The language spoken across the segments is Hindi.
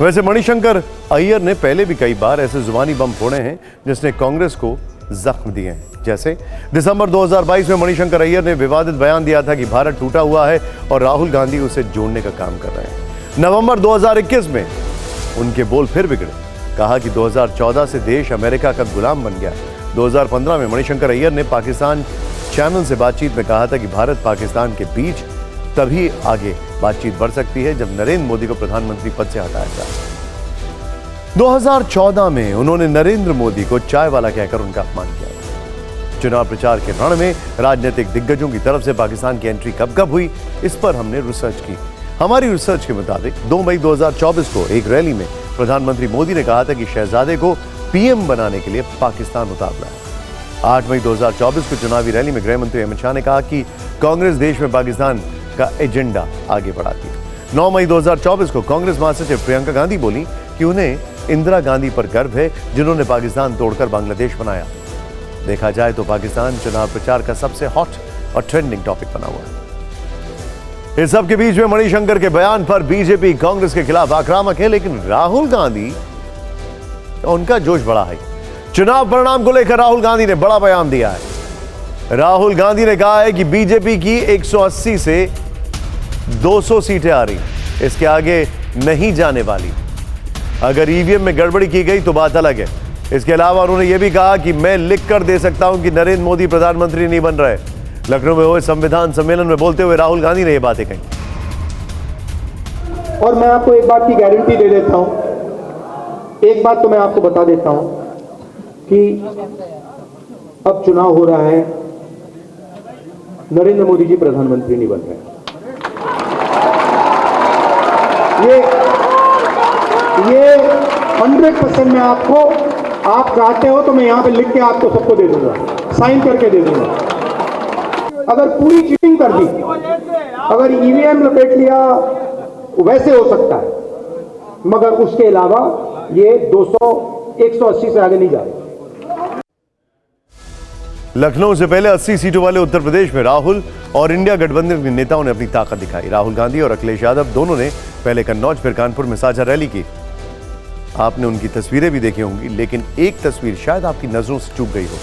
वैसे मणिशंकर अय्यर ने पहले भी कई बार ऐसे जुबानी बम फोड़े हैं जिसने कांग्रेस को जख्म दिए हैं। जैसे दिसंबर 2022 में मणिशंकर अय्यर ने विवादित बयान दिया था कि भारत टूटा हुआ है और राहुल गांधी उसे जोड़ने का काम कर रहे हैं। नवंबर 2021 में उनके बोल फिर बिगड़े, कहा कि 2014 से देश अमेरिका का गुलाम बन गया। 2015 में मणिशंकर अय्यर ने पाकिस्तान चैनल से बातचीत में कहा था कि भारत पाकिस्तान के बीच तभी आगे बातचीत बढ़ सकती है जब नरेंद्र मोदी को प्रधानमंत्री पद से हटाया जाए। 2014 में उन्होंने नरेंद्र मोदी को चाय वाला कहकर उनका अपमान किया। चुनाव प्रचार के रण में राजनीतिक दिग्गजों की तरफ से पाकिस्तान की एंट्री कब कब हुई, इस पर हमने रिसर्च की। हमारी रिसर्च के मुताबिक 2 मई 2024 को एक रैली में प्रधानमंत्री मोदी ने कहा था कि शहजादे को पीएम बनाने के लिए पाकिस्तान उतारना है। 8 मई 2024 को चुनावी रैली में गृह मंत्री अमित शाह ने कहा कि कांग्रेस देश में पाकिस्तान का एजेंडा आगे बढ़ाती है। 9 मई 2024 को कांग्रेस महासचिव प्रियंका गांधी बोली कि उन्हें इंदिरा गांधी पर गर्व है जिन्होंने पाकिस्तान तोड़कर बांग्लादेश बनाया। देखा जाए तो पाकिस्तान चुनाव प्रचार का सबसे हॉट और ट्रेंडिंग टॉपिक बना हुआ है। इस सब के बीच में मणिशंकर के बयान पर बीजेपी कांग्रेस के खिलाफ आक्रामक है, लेकिन राहुल गांधी उनका जोश बढ़ा है। चुनाव परिणाम को लेकर राहुल गांधी ने बड़ा बयान दिया है। राहुल गांधी ने कहा है कि बीजेपी की 180 से 200 सीटें आ रही, इसके आगे नहीं जाने वाली। अगर ईवीएम में गड़बड़ी की गई तो बात अलग है। इसके अलावा उन्होंने यह भी कहा कि मैं लिख कर दे सकता हूं कि नरेंद्र मोदी प्रधानमंत्री नहीं बन रहे। लखनऊ में हुए संविधान सम्मेलन में बोलते हुए राहुल गांधी ने यह बातें कही। और मैं आपको एक बात की गारंटी दे देता हूं, एक बात तो मैं आपको बता देता हूं कि अब चुनाव हो रहा है, नरेंद्र मोदी जी प्रधानमंत्री नहीं बन रहे। ये 100% मैं आपको, आप चाहते हो तो मैं यहां पे लिख के आपको सबको दे दूंगा, साइन करके दे दूंगा। अगर पूरी चीटिंग कर दी, अगर ईवीएम लपेट लिया, वैसे हो सकता है, मगर उसके अलावा ये 180 से आगे नहीं जा रहे। लखनऊ से पहले 80 सीटों वाले उत्तर प्रदेश में राहुल और इंडिया गठबंधन के नेताओं ने अपनी ताकत दिखाई। राहुल गांधी और अखिलेश यादव दोनों ने पहले कन्नौज फिर कानपुर में साझा रैली की। आपने उनकी तस्वीरें भी देखी होंगी, लेकिन एक तस्वीर शायद आपकी नजरों से चूक गई हो।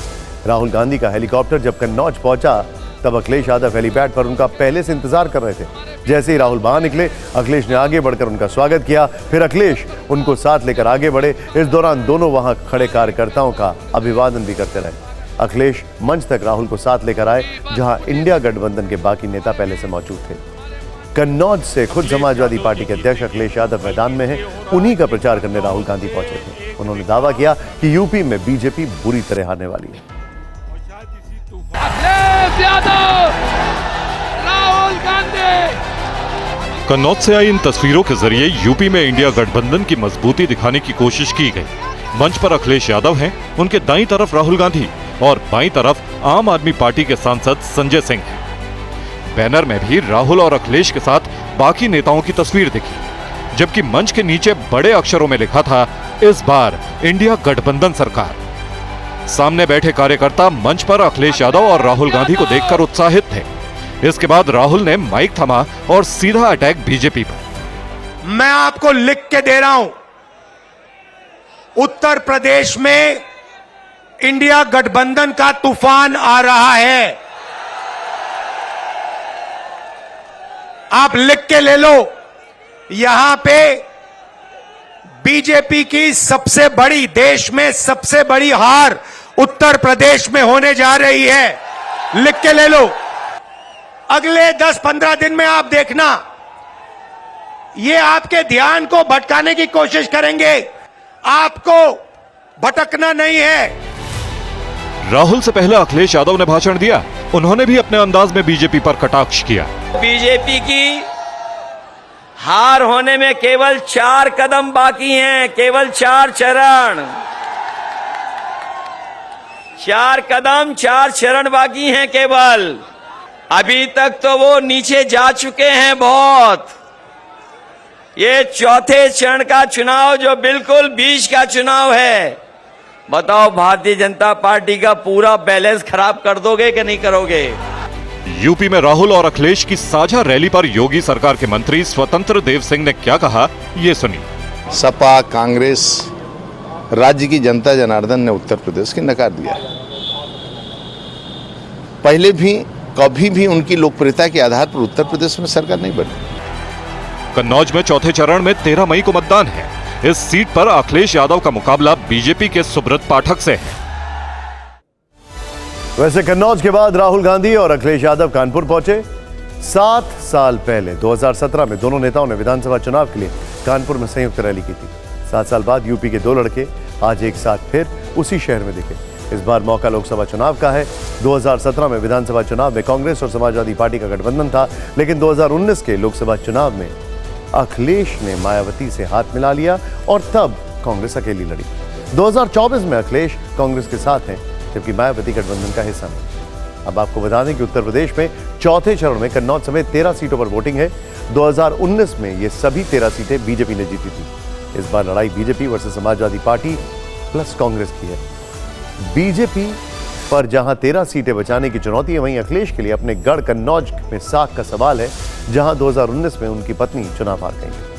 राहुल गांधी का हेलीकॉप्टर जब कन्नौज पहुंचा तब अखिलेश यादव हेलीपैड पर उनका पहले से इंतजार कर रहे थे। जैसे ही राहुल बाहर निकले, अखिलेश ने आगे बढ़कर उनका स्वागत किया, फिर अखिलेश उनको साथ लेकर आगे बढ़े। इस दौरान दोनों वहां खड़े कार्यकर्ताओं का अभिवादन भी करते रहे। अखिलेश मंच तक राहुल को साथ लेकर आए, जहां इंडिया गठबंधन के बाकी नेता पहले से मौजूद थे। कन्नौज से खुद समाजवादी पार्टी के अध्यक्ष अखिलेश यादव मैदान में हैं। उन्हीं का प्रचार करने राहुल गांधी पहुंचे थे। उन्होंने दावा किया कि यूपी में बीजेपी बुरी तरह हारने वाली है। अखिलेश यादव, राहुल गांधी। कन्नौज से आई इन तस्वीरों के जरिए यूपी में इंडिया गठबंधन की मजबूती दिखाने की कोशिश की गई। मंच पर अखिलेश यादव हैं, उनके दाईं तरफ राहुल गांधी और बाईं तरफ आम आदमी पार्टी के सांसद संजय सिंह हैं। बैनर में भी राहुल और अखिलेश के साथ बाकी नेताओं की तस्वीर दिखी, जबकि मंच के नीचे बड़े अक्षरों में लिखा था, इस बार इंडिया गठबंधन सरकार। सामने बैठे कार्यकर्ता मंच पर अखिलेश यादव और राहुल गांधी को देखकर उत्साहित थे। इसके बाद राहुल ने माइक थमा और सीधा अटैक बीजेपी पर। मैं आपको लिख के दे रहा हूं, उत्तर प्रदेश में इंडिया गठबंधन का तूफान आ रहा है। आप लिख के ले लो, यहां पे बीजेपी की सबसे बड़ी, देश में सबसे बड़ी हार उत्तर प्रदेश में होने जा रही है। लिख के ले लो। अगले 10-15 दिन में आप देखना, ये आपके ध्यान को भटकाने की कोशिश करेंगे, आपको भटकना नहीं है। राहुल से पहले अखिलेश यादव ने भाषण दिया। उन्होंने भी अपने अंदाज में बीजेपी पर कटाक्ष किया। बीजेपी की हार होने में केवल 4 कदम बाकी हैं, केवल 4 चरण, 4 कदम 4 चरण बाकी हैं केवल। अभी तक तो वो नीचे जा चुके हैं बहुत। ये चौथे चरण का चुनाव जो बिल्कुल बीच का चुनाव है, बताओ भारतीय जनता पार्टी का पूरा बैलेंस खराब कर दोगे कि नहीं करोगे? यूपी में राहुल और अखिलेश की साझा रैली पर योगी सरकार के मंत्री स्वतंत्र देव सिंह ने क्या कहा, ये सुनिए। सपा कांग्रेस राज्य की जनता जनार्दन ने उत्तर प्रदेश की नकार दिया है। पहले भी कभी भी उनकी लोकप्रियता के आधार पर उत्तर प्रदेश में सरकार नहीं बनी। कन्नौज में चौथे चरण में 13 मई को मतदान है। इस सीट पर अखिलेश यादव का मुकाबला बीजेपी के सुब्रत पाठक से है। वैसे कन्नौज के बाद राहुल गांधी और अखिलेश यादव कानपुर पहुंचे। 7 साल पहले 2017 में दोनों नेताओं ने विधानसभा चुनाव के लिए कानपुर में संयुक्त रैली की थी। 7 साल बाद यूपी के 2 लड़के आज एक साथ फिर उसी शहर में दिखे। इस बार मौका लोकसभा चुनाव का है। 2017 में विधानसभा चुनाव में कांग्रेस और समाजवादी पार्टी का गठबंधन था, लेकिन 2019 के लोकसभा चुनाव में अखिलेश ने मायावती से हाथ मिला लिया और तब कांग्रेस अकेली लड़ी। 2024 में अखिलेश कांग्रेस के साथ हैं, जबकि मायावती गठबंधन का हिस्सा नहीं। अब आपको बता दें कि उत्तर प्रदेश में चौथे चरण में कन्नौज समेत 13 सीटों पर वोटिंग है। 2019 में ये सभी 13 सीटें बीजेपी ने जीती थी। इस बार लड़ाई BJP versus Samajwadi party plus Congress की है। बीजेपी पर जहां 13 सीटें बचाने की चुनौती है, वहीं अखिलेश के लिए अपने गढ़ कन्नौज में साख का सवाल है, जहां 2019 में उनकी पत्नी चुनाव हार गई।